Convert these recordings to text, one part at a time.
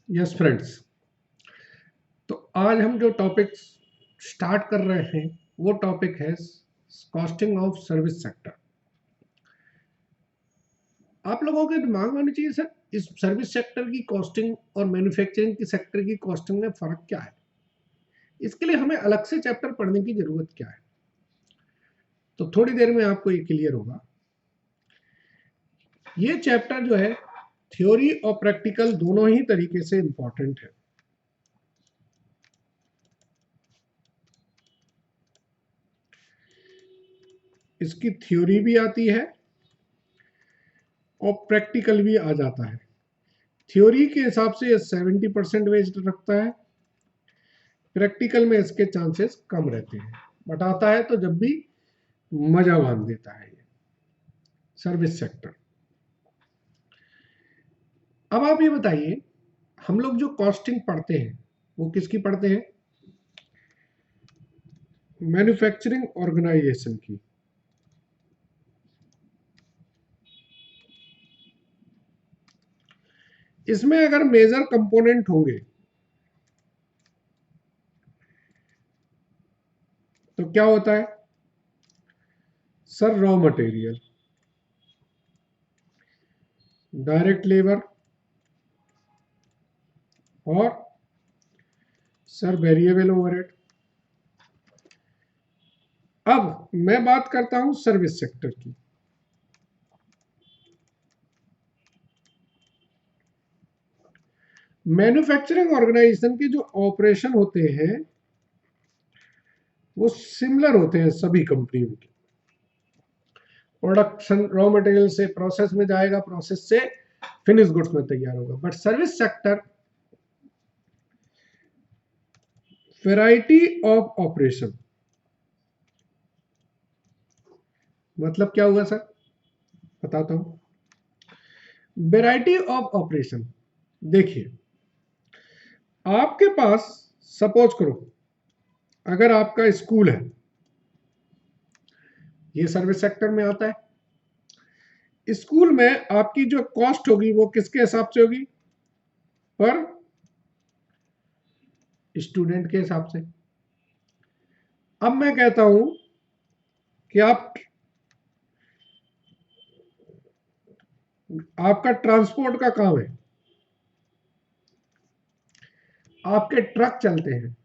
Yes friends, तो आज हम जो टॉपिक स्टार्ट कर रहे हैं वो टॉपिक है कॉस्टिंग ऑफ सर्विस सेक्टर। आप लोगों के दिमाग में होनी चाहिए सर, इस सर्विस सेक्टर की कॉस्टिंग और मैन्युफैक्चरिंग की सेक्टर की कॉस्टिंग में फर्क क्या है। इसके लिए हमें अलग से चैप्टर पढ़ने की जरूरत क्या है। तो थोड़ी देर में आपको ये क्लियर होगा। ये चैप्टर जो है थ्योरी और प्रैक्टिकल दोनों ही तरीके से इंपॉर्टेंट है। इसकी थ्योरी भी आती है और प्रैक्टिकल भी आ जाता है। थ्योरी के हिसाब से 70% वेज रखता है, प्रैक्टिकल में इसके चांसेस कम रहते हैं, बट आता है तो जब भी मजा बांध देता है ये सर्विस सेक्टर। अब आप ये बताइए, हम लोग जो कॉस्टिंग पढ़ते हैं वो किसकी पढ़ते हैं? मैन्युफैक्चरिंग ऑर्गेनाइजेशन की। इसमें अगर मेजर कंपोनेंट होंगे तो क्या होता है sir? Raw material, direct labour और सर वेरिएबल ओवरहेड। अब मैं बात करता हूं सर्विस सेक्टर की। मैन्युफैक्चरिंग ऑर्गेनाइजेशन के जो ऑपरेशन होते हैं वो सिमिलर होते हैं सभी कंपनियों के। प्रोडक्शन रॉ मटेरियल से प्रोसेस में जाएगा, प्रोसेस से फिनिश गुड्स में तैयार होगा। But service sector variety of operation, मतलब क्या हुआ सर? बताता हूं। वैरायटी ऑफ ऑपरेशन, देखिए आपके पास सपोज करो अगर आपका स्कूल है, ये सर्विस सेक्टर में आता है। स्कूल में आपकी जो कॉस्ट होगी वो किसके हिसाब से होगी? पर स्टूडेंट के हिसाब से। अब मैं कहता हूं कि आपका ट्रांसपोर्ट का काम है, आपके ट्रक चलते हैं,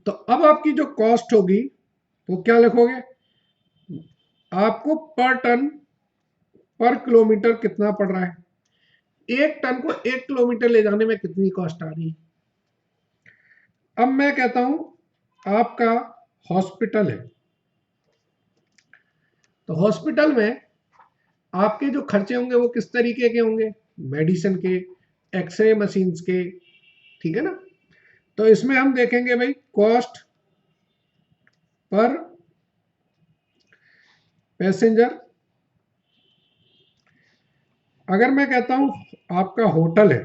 तो अब आपकी जो कॉस्ट होगी वो क्या लिखोगे? आपको पर टन पर किलोमीटर कितना पड़ रहा है, एक टन को 1 किलोमीटर ले जाने में कितनी कॉस्ट आ रही है। अब मैं कहता हूं आपका हॉस्पिटल है, तो हॉस्पिटल में आपके जो खर्चे होंगे वो किस तरीके के होंगे? मेडिसिन के, एक्सरे मशीन्स के, ठीक है ना। तो इसमें हम देखेंगे भाई कॉस्ट पर पैसेंजर। अगर मैं कहता हूं आपका होटल है,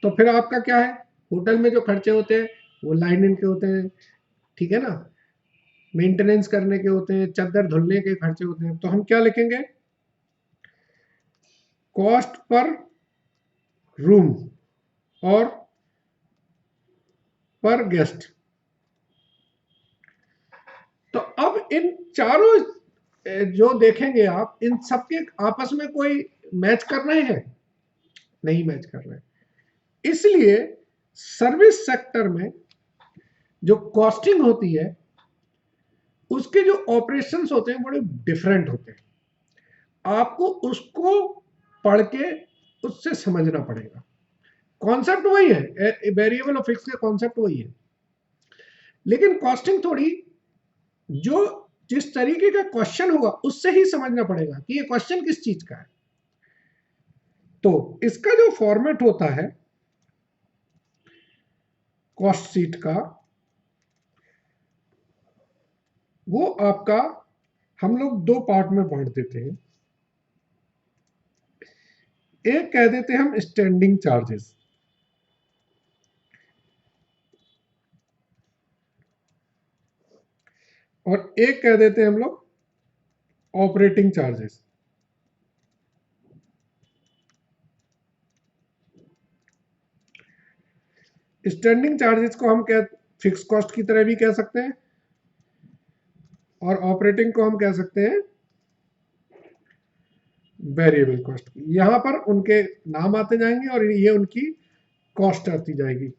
तो फिर आपका क्या है? होटल में जो खर्चे होते हैं वो लाइन के होते हैं, ठीक है ना। मेंटेनेंस करने के होते हैं, चादर धुलने के खर्चे होते हैं। तो हम क्या लिखेंगे? कॉस्ट पर रूम और पर गेस्ट। तो अब इन चारों जो देखेंगे आप, इन सबके आपस में कोई मैच कर रहे हैं? नहीं मैच कर रहे हैं। इसलिए सर्विस सेक्टर में जो कॉस्टिंग होती है उसके जो ऑपरेशंस होते हैं बड़े डिफरेंट होते हैं। आपको उसको पढ़ के उससे समझना पड़ेगा। कॉन्सेप्ट वही है, वेरिएबल और फिक्स का कॉन्सेप्ट वही है, लेकिन कॉस्टिंग थोड़ी जो जिस तरीके का क्वेश्चन होगा उससे ही समझना पड़ेगा कि ये क्वेश्चन किस चीज का है। तो इसका जो फॉर्मेट होता है कॉस्ट शीट का, वो आपका हम लोग दो पार्ट में बांट देते हैं। एक कह देते हैं हम स्टैंडिंग चार्जेस, और एक कह देते हैं हम लोग ऑपरेटिंग चार्जेस। स्टैंडिंग चार्जेस को हम क्या फिक्स कॉस्ट की तरह भी कह सकते हैं, और ऑपरेटिंग को हम कह सकते हैं वेरिएबल कॉस्ट। यहां पर उनके नाम आते जाएंगे और ये उनकी कॉस्ट आती जाएगी।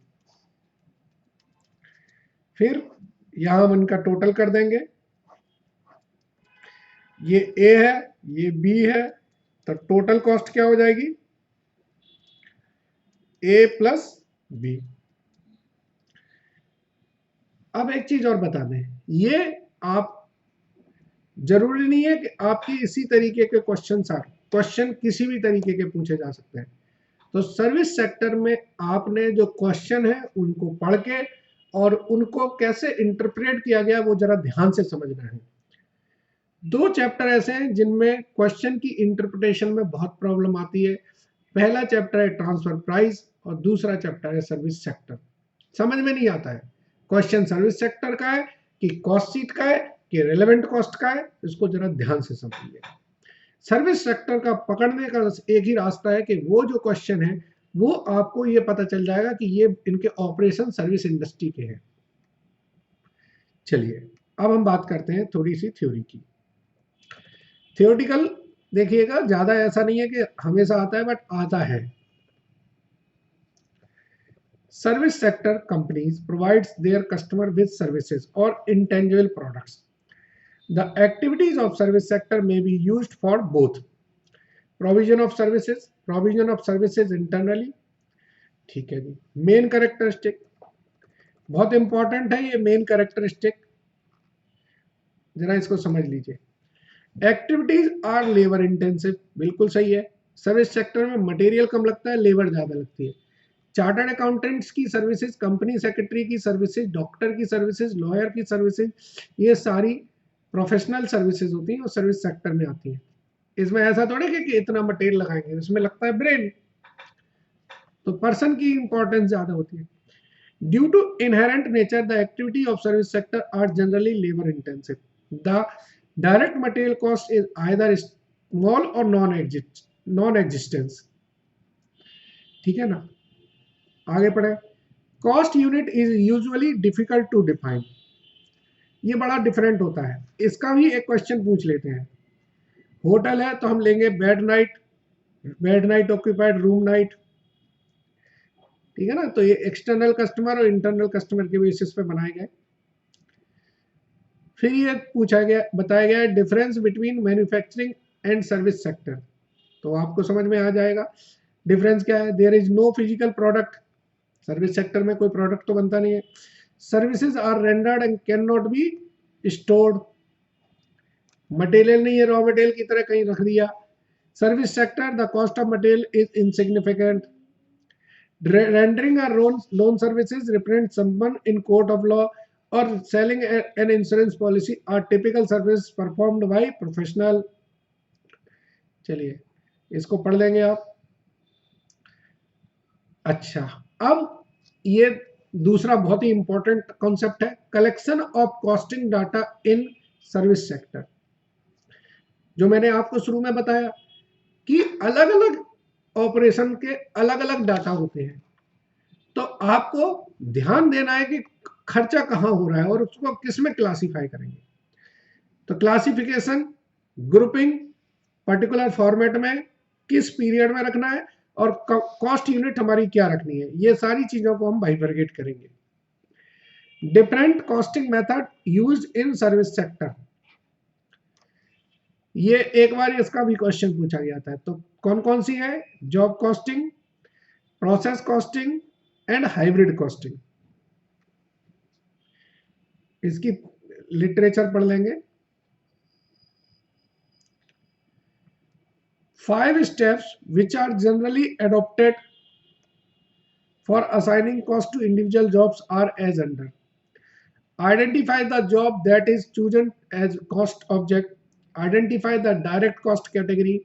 फिर यहां हम इनका टोटल कर देंगे, ये ए है ये बी है, तो टोटल कॉस्ट क्या हो जाएगी, ए प्लस बी। अब एक चीज और बता दें, ये आप जरूरी नहीं है कि आपकी इसी तरीके के क्वेश्चन किसी भी तरीके के पूछे जा सकते हैं। तो सर्विस सेक्टर में आपने जो क्वेश्चन है उनको पढ़ के और उनको कैसे इंटरप्रेट किया गया वो जरा ध्यान से समझना है। दो चैप्टर ऐसे हैं जिनमें क्वेश्चन की इंटरप्रिटेशन में बहुत प्रॉब्लम आती है। पहला चैप्टर है ट्रांसफर प्राइस और दूसरा चैप्टर है सर्विस सेक्टर। समझ में नहीं आता है क्वेश्चन सर्विस सेक्टर का है कि कॉस्ट शीट का है कि रेलेवेंट कॉस्ट का है, इसको जरा ध्यान से समझिए। सर्विस सेक्टर का पकड़ने का एक ही रास्ता है कि वो जो क्वेश्चन है वो आपको ये पता चल जाएगा कि ये इनके ऑपरेशन सर्विस इंडस्ट्री के हैं। चलिए अब हम बात करते हैं थोड़ी सी थ्योरी की। थियोरिटिकल देखिएगा, ज्यादा ऐसा नहीं है कि हमेशा आता है, बट आता है। Service sector companies provides their customer with services और intangible products. The activities of service sector may be used for both provision of services internally। ठीक है जी। मेन कैरेक्टरिस्टिक बहुत इंपॉर्टेंट है, ये मेन कैरेक्टरिस्टिक जरा इसको समझ लीजिए। एक्टिविटीज आर लेबर इंटेंसिव, बिल्कुल सही है। सर्विस सेक्टर में मटेरियल कम लगता है, लेबर ज्यादा लगती है। चार्टर्ड अकाउंटेंट्स की सर्विसेज, कंपनी सेक्रेटरी की सर्विसेज, डॉक्टर की सर्विसेज, लॉयर की सर्विसेज, ये सारी प्रोफेशनल सर्विसेज होती हैं और सर्विस सेक्टर में आती हैं। इसमें ऐसा थोड़ी कि इतना मटेरियल लगाएंगे, इसमें लगता है ब्रेन, तो पर्सन की इंपॉर्टेंस ज्यादा होती है। Due to inherent nature the activity of service sector are generally labour intensive. The direct material cost is either small or non existence. ठीक है ना, आगे पढ़े। Cost unit is usually difficult to define, ये बड़ा डिफरेंट होता है। इसका भी एक क्वेश्चन पूछ लेते हैं। होटल है तो हम लेंगे bed night occupied, room night. ठीक है ना, तो ये एक्सटर्नल कस्टमर और इंटरनल कस्टमर के बेसिस पे बनाए गए। फिर ये बताया गया difference between manufacturing and service sector, तो आपको समझ में आ जाएगा डिफरेंस क्या है। There is no physical product, service sector में कोई प्रोडक्ट तो बनता नहीं है। Services are rendered and can not be stored, material नहीं है रॉ मटेरियल की तरह कहीं रख दिया। Service sector the cost of material is insignificant. Rendering a loan services, represent someone in court of law, or selling an insurance policy are typical services performed by professional। चलिए इसको पढ़ लेंगे आप। अच्छा, अब ये दूसरा बहुत ही इंपॉर्टेंट कॉन्सेप्ट है, collection of costing data in service sector. जो मैंने आपको शुरू में बताया कि अलग अलग ऑपरेशन के अलग अलग डाटा होते हैं, तो आपको ध्यान देना है कि खर्चा कहां हो रहा है और उसको किस में क्लासिफाई करेंगे। तो क्लासिफिकेशन, ग्रुपिंग, पर्टिकुलर फॉर्मेट में, किस पीरियड में रखना है, और कॉस्ट यूनिट हमारी क्या रखनी है, ये सारी चीजों को हम बाइफरकेट करेंगे। Different costing method used in service sector, ये एक बार इसका भी क्वेश्चन पूछा गया था। तो कौन कौन सी है, job costing, process costing and hybrid costing. इसकी लिटरेचर पढ़ लेंगे। 5 steps which are generally adopted for assigning cost to individual jobs are as under. Identify the job that is chosen as cost object. Identify the direct cost category.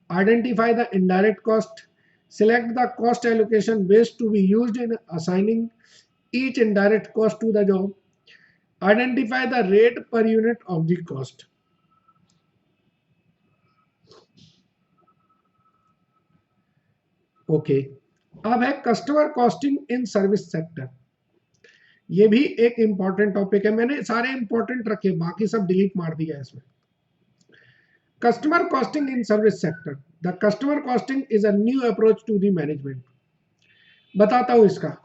Identify the indirect cost. Select the cost allocation base to be used in assigning each indirect cost to the job. Identify the rate per unit of the cost. Okay, अब है customer costing in service sector. ये भी एक important topic है, मैंने सारे important रखे, बाकी सब डिलीट मार दिया है इसमें। Customer costing in service sector, the customer costing is a new approach to the management. बताता हूं इसका।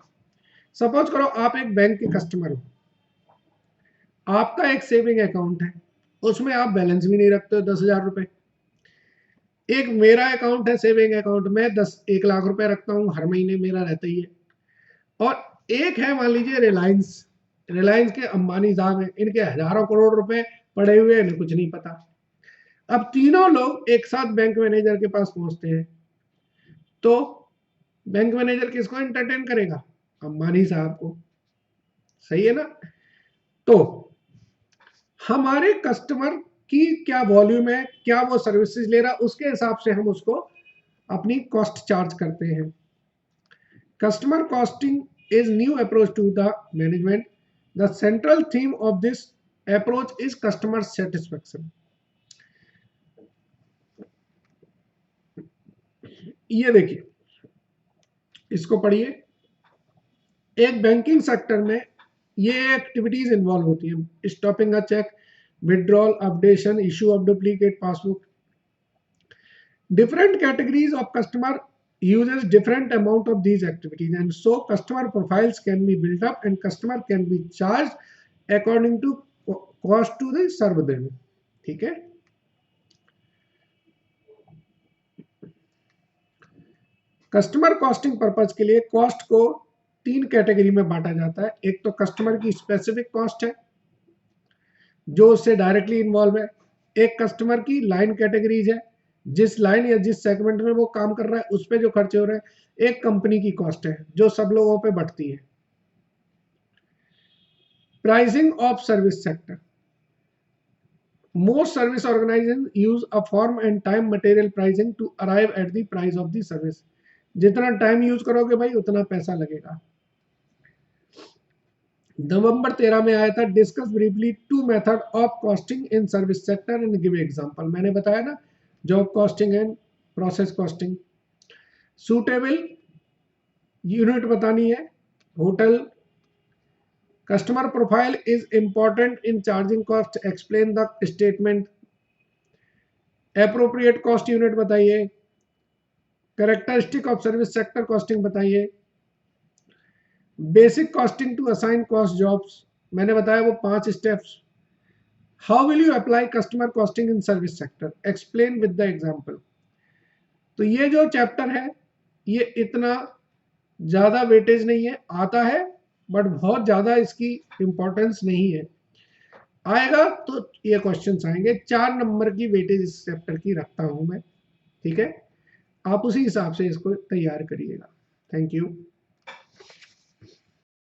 सपोज करो आप एक बैंक के कस्टमर हो, आपका एक सेविंग अकाउंट है, उसमें आप बैलेंस भी नहीं रखते हो 10,000 रुपए। एक मेरा अकाउंट है सेविंग अकाउंट में 1 लाख रुपए रखता हूं, हर महीने मेरा रहता ही है। और एक है मान लीजिए रिलायंस, रिलायंस के अंबानी साहब हैं, इनके हजारों करोड़ रुपए पड़े हुए हैं, इन्हें कुछ नहीं पता। अब तीनों लोग एक साथ बैंक मैनेजर के पास पहुंचते हैं, तो बैंक मैनेजर किसको एंटरटेन करेगा? अंबानी साहब को। सही है ना? तो हमारे कस्टमर की क्या वॉल्यूम है, क्या वो सर्विसेज ले रहा, उसके हिसाब से हम उसको अपनी कॉस्ट चार्ज करते हैं। Customer costing is new approach to the management. The central theme of this approach is customer satisfaction. ये देखिए, इसको पढ़िए। एक बैंकिंग सेक्टर में ये एक्टिविटीज इन्वॉल्व होती है: stopping a cheque, withdrawal, updation, issue of duplicate passbook. Different categories of customer uses different amount of these activities, and so customer profiles can be built up and customer can be charged according to cost to the serve them. ठीक है? Customer costing purpose के लिए cost को 3 category में बांटा जाता है। एक तो कस्टमर की स्पेसिफिक कॉस्ट है, जो उससे डायरेक्टली इन्वॉल्व है। एक कस्टमर की लाइन कैटेगरीज है, जिस लाइन या जिस सेगमेंट में वो काम कर रहा है उस पे जो खर्चे हो रहे हैं। एक कंपनी की कॉस्ट है, जो सब लोगों पे बढ़ती है। Pricing of service sector, most service organizations use a form and time material pricing to arrive at the price of the service. जितना टाइम यूज करोगे भाई उतना पैसा लगेगा। नवंबर 13 में आया था, discuss briefly 2 method of costing in service sector and give example. मैंने बताया ना, job costing and process costing. Suitable unit बतानी है। Hotel customer profile is important in charging cost, explain the statement. Appropriate cost unit बताइए। Characteristic of service sector costing बताइए। Basic costing to assign cost jobs, मैंने बताया वो 5 steps. How will you apply customer costing in service sector, explain with the example. तो ये जो chapter है ये इतना ज्यादा वेटेज नहीं है, आता है बट बहुत ज्यादा इसकी इंपॉर्टेंस नहीं है। आएगा तो ये क्वेश्चंस आएंगे। 4 नंबर की वेटेज इस चैप्टर की रखता हूं मैं। ठीक है, आप उसी हिसाब से इसको तैयार करिएगा। Thank you.